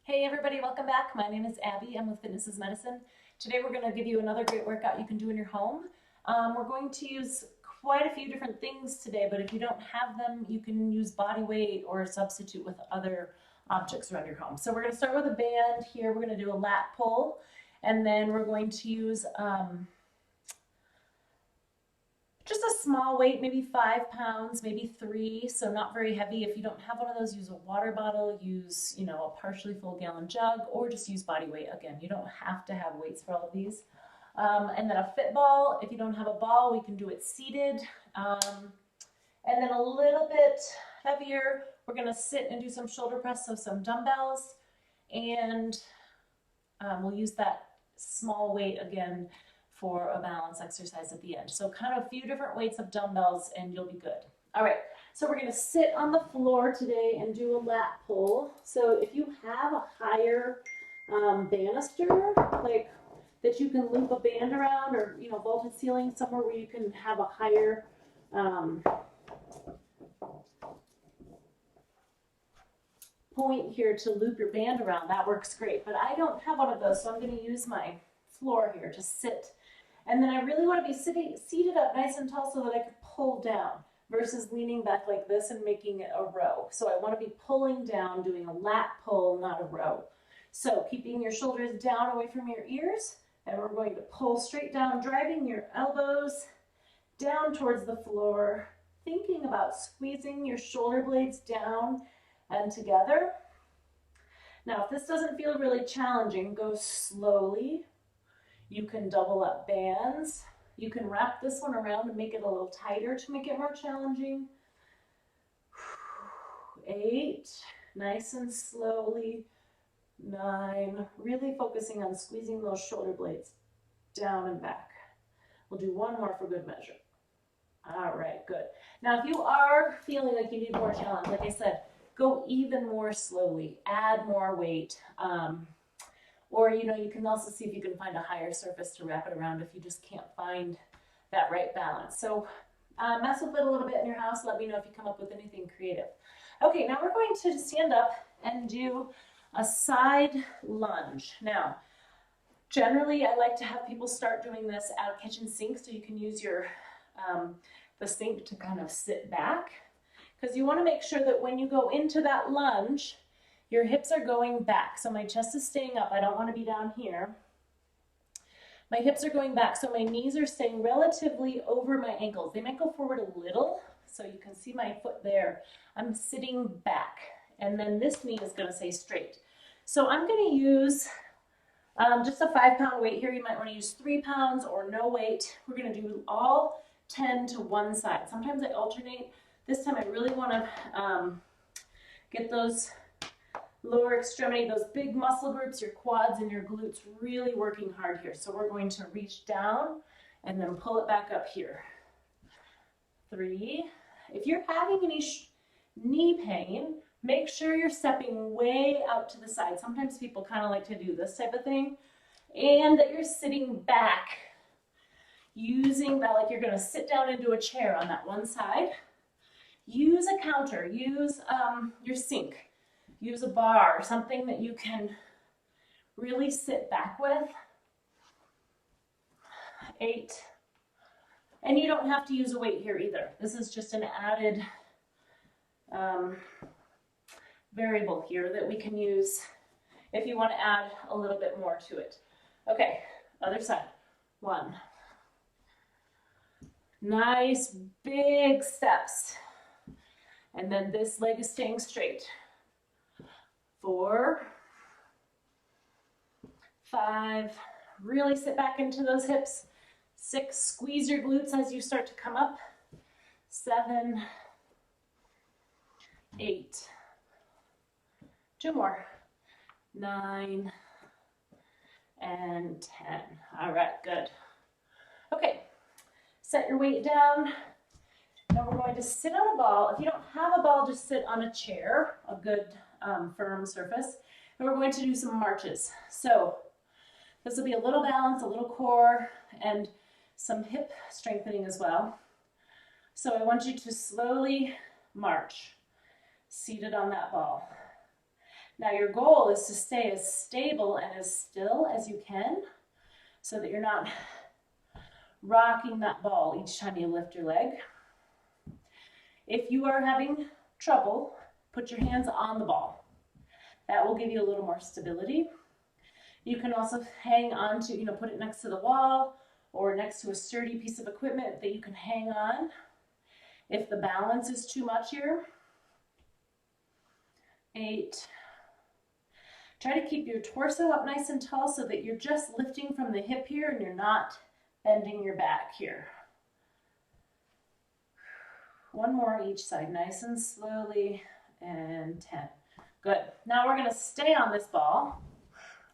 Hey everybody, welcome back. My name is Abby. I'm with Fitness is Medicine. Today we're going to give you another great workout you can do in your home. We're going to use quite a few different things today, but if you don't have them, you can use body weight or substitute with other objects around your home. So we're going to start with a band here. We're going to do a lat pull, and then we're going to use just a small weight, maybe 5 pounds, maybe 3, so not very heavy. If you don't have one of those, use a water bottle, use, a partially full gallon jug, or just use body weight. Again, you don't have to have weights for all of these. And then a fit ball. If you don't have a ball, we can do it seated. And then a little bit heavier, we're gonna sit and do some shoulder press, so some dumbbells, and we'll use that small weight again for a balance exercise at the end. So kind of a few different weights of dumbbells and you'll be good. All right, so we're gonna sit on the floor today and do a lat pull. So if you have a higher banister, like that you can loop a band around, or vaulted ceiling, somewhere where you can have a higher point here to loop your band around, that works great. But I don't have one of those, so I'm gonna use my floor here to sit. And then I really want to be seated up nice and tall so that I can pull down versus leaning back like this and making it a row. So I want to be pulling down, doing a lat pull, not a row. So keeping your shoulders down away from your ears, and we're going to pull straight down, driving your elbows down towards the floor, thinking about squeezing your shoulder blades down and together. Now, if this doesn't feel really challenging, go slowly. You can double up bands. You can wrap this one around and make it a little tighter to make it more challenging. 8, nice and slowly. 9, really focusing on squeezing those shoulder blades down and back. We'll do one more for good measure. All right, good. Now, if you are feeling like you need more challenge, like I said, go even more slowly, add more weight. Or, you can also see if you can find a higher surface to wrap it around if you just can't find that right balance. So mess with it a little bit in your house. Let me know if you come up with anything creative. Okay, now we're going to stand up and do a side lunge. Now, generally I like to have people start doing this at a kitchen sink, so you can use the sink to kind of sit back, because you want to make sure that when you go into that lunge, your hips are going back. So my chest is staying up. I don't want to be down here. My hips are going back, so my knees are staying relatively over my ankles. They might go forward a little, so you can see my foot there. I'm sitting back, and then this knee is going to stay straight. So I'm going to use just a 5-pound weight here. You might want to use 3 pounds or no weight. We're going to do all 10 to one side. Sometimes I alternate. This time I really want to get those lower extremity, those big muscle groups, your quads and your glutes really working hard here. So we're going to reach down and then pull it back up here. 3. If you're having any knee pain, make sure you're stepping way out to the side. Sometimes people kind of like to do this type of thing, and that you're sitting back, using that like you're going to sit down into a chair on that one side. Use a counter, use your sink. Use a bar, something that you can really sit back with. 8. And you don't have to use a weight here either. This is just an added variable here that we can use if you want to add a little bit more to it. Okay, other side. 1. Nice big steps. And then this leg is staying straight. 4, 5, really sit back into those hips. 6, squeeze your glutes as you start to come up. 7, 8, 2 more. 9, and 10. All right, good. Okay, set your weight down. Now we're going to sit on a ball. If you don't have a ball, just sit on a chair, a good firm surface. And we're going to do some marches. So this will be a little balance, a little core, and some hip strengthening as well. So I want you to slowly march, seated on that ball. Now your goal is to stay as stable and as still as you can so that you're not rocking that ball each time you lift your leg. If you are having trouble, put your hands on the ball. That will give you a little more stability. You can also hang on to, put it next to the wall or next to a sturdy piece of equipment that you can hang on if the balance is too much here. 8. Try to keep your torso up nice and tall so that you're just lifting from the hip here and you're not bending your back here. 1 more each side, nice and slowly, and 10. Good. Now we're going to stay on this ball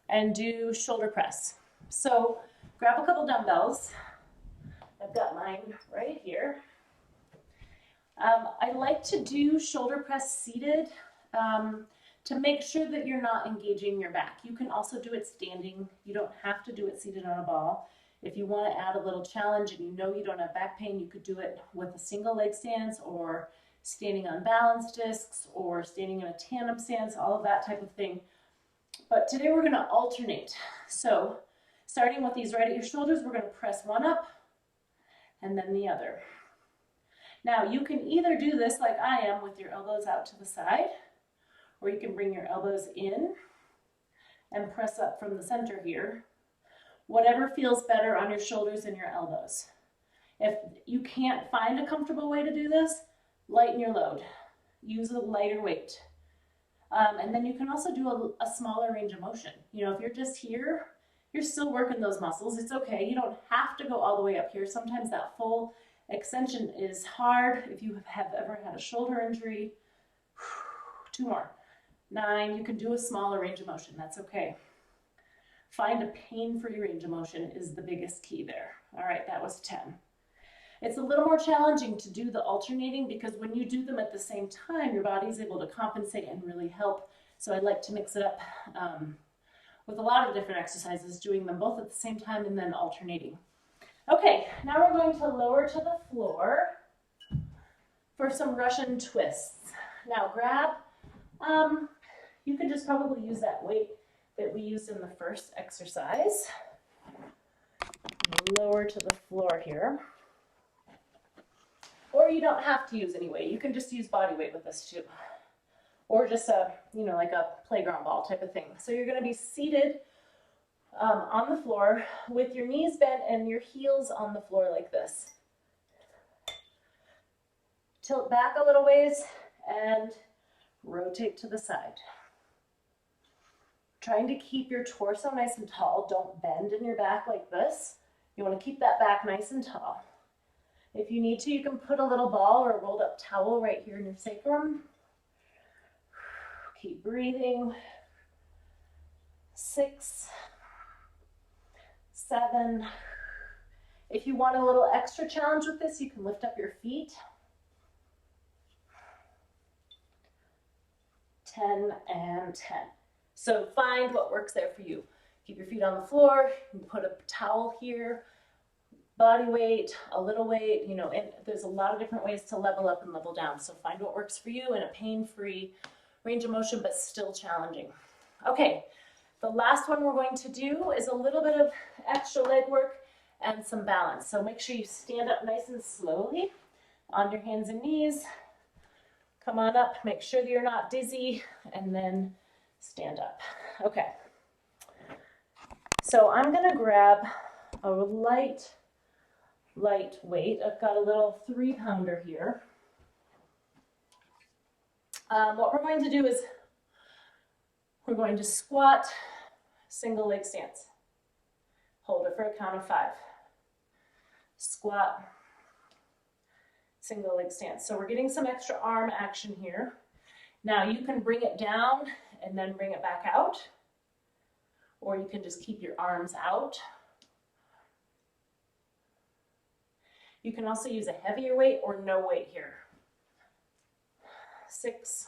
and do shoulder press. So grab a couple dumbbells. I've got mine right here. I like to do shoulder press seated to make sure that you're not engaging your back. You can also do it standing. You don't have to do it seated on a ball. If you want to add a little challenge and you know you don't have back pain, you could do it with a single leg stance or standing on balance discs or standing in a tandem stance, all of that type of thing. But today we're going to alternate. So starting with these right at your shoulders, we're going to press one up and then the other. Now you can either do this like I am with your elbows out to the side, or you can bring your elbows in and press up from the center here. Whatever feels better on your shoulders and your elbows. If you can't find a comfortable way to do this, lighten your load. Use a lighter weight. And then you can also do a smaller range of motion. If you're just here, you're still working those muscles. It's okay. You don't have to go all the way up here. Sometimes that full extension is hard if you have ever had a shoulder injury. 2 more. 9. You can do a smaller range of motion. That's okay. Find a pain-free range of motion is the biggest key there. All right, that was 10. It's a little more challenging to do the alternating because when you do them at the same time, your body's able to compensate and really help. So I like to mix it up with a lot of different exercises, doing them both at the same time and then alternating. Okay, now we're going to lower to the floor for some Russian twists. Now grab, you can just probably use that weight that we used in the first exercise. Lower to the floor here. Or you don't have to use any weight. You can just use body weight with this too. Or just like a playground ball type of thing. So you're going to be seated on the floor with your knees bent and your heels on the floor like this. Tilt back a little ways and rotate to the side. Trying to keep your torso nice and tall. Don't bend in your back like this. You want to keep that back nice and tall. If you need to, you can put a little ball or a rolled up towel right here in your sacrum. Keep breathing. 6, 7. If you want a little extra challenge with this, you can lift up your feet. 10 and 10. So find what works there for you. Keep your feet on the floor. You can put a towel here. Body weight, a little weight, and there's a lot of different ways to level up and level down. So find what works for you in a pain-free range of motion, but still challenging. Okay, the last one we're going to do is a little bit of extra leg work and some balance. So make sure you stand up nice and slowly on your hands and knees. Come on up, make sure that you're not dizzy, and then stand up. Okay, so I'm gonna grab a light weight. I've got a little 3-pounder here. What we're going to do is we're going to squat, single leg stance. Hold it for a count of 5. Squat, single leg stance. So we're getting some extra arm action here. Now you can bring it down and then bring it back out, or you can just keep your arms out. You can also use a heavier weight or no weight here. 6.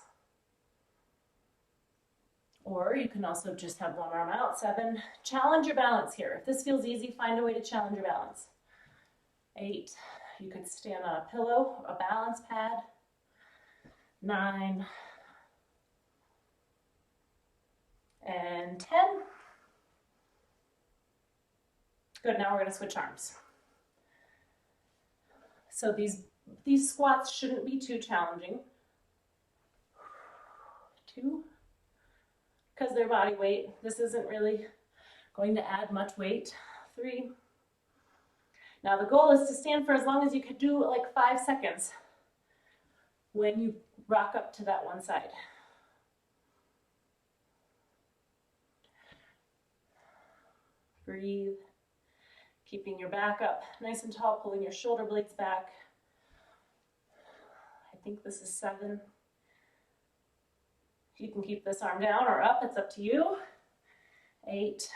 Or you can also just have one arm out. 7. Challenge your balance here. If this feels easy, find a way to challenge your balance. 8. You could stand on a pillow, a balance pad. 9. and 10. Good, now we're gonna switch arms. So these squats shouldn't be too challenging. 2, because they're body weight. This isn't really going to add much weight. 3. Now the goal is to stand for as long as you could do, like 5 seconds when you rock up to that one side. Breathe, keeping your back up nice and tall, pulling your shoulder blades back. I think this is 7. You can keep this arm down or up, it's up to you. 8,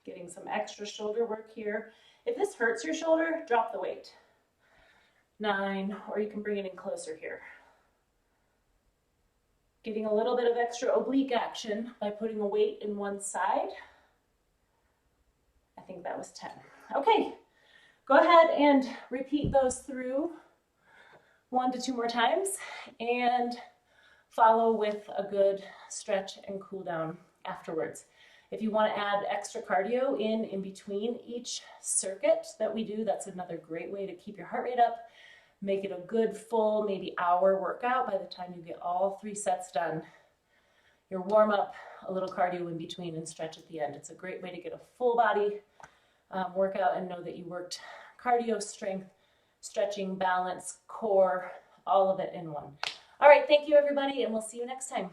getting some extra shoulder work here. If this hurts your shoulder, drop the weight. 9, or you can bring it in closer here. Getting a little bit of extra oblique action by putting a weight in one side. I think that was 10. Okay, go ahead and repeat those through 1 to 2 more times and follow with a good stretch and cool down afterwards. If you want to add extra cardio in between each circuit that we do, that's another great way to keep your heart rate up. Make it a good full, maybe hour workout by the time you get all 3 sets done. Your warm up, a little cardio in between, and stretch at the end. It's a great way to get a full body workout and know that you worked cardio, strength, stretching, balance, core, all of it in one. All right, thank you everybody, and we'll see you next time.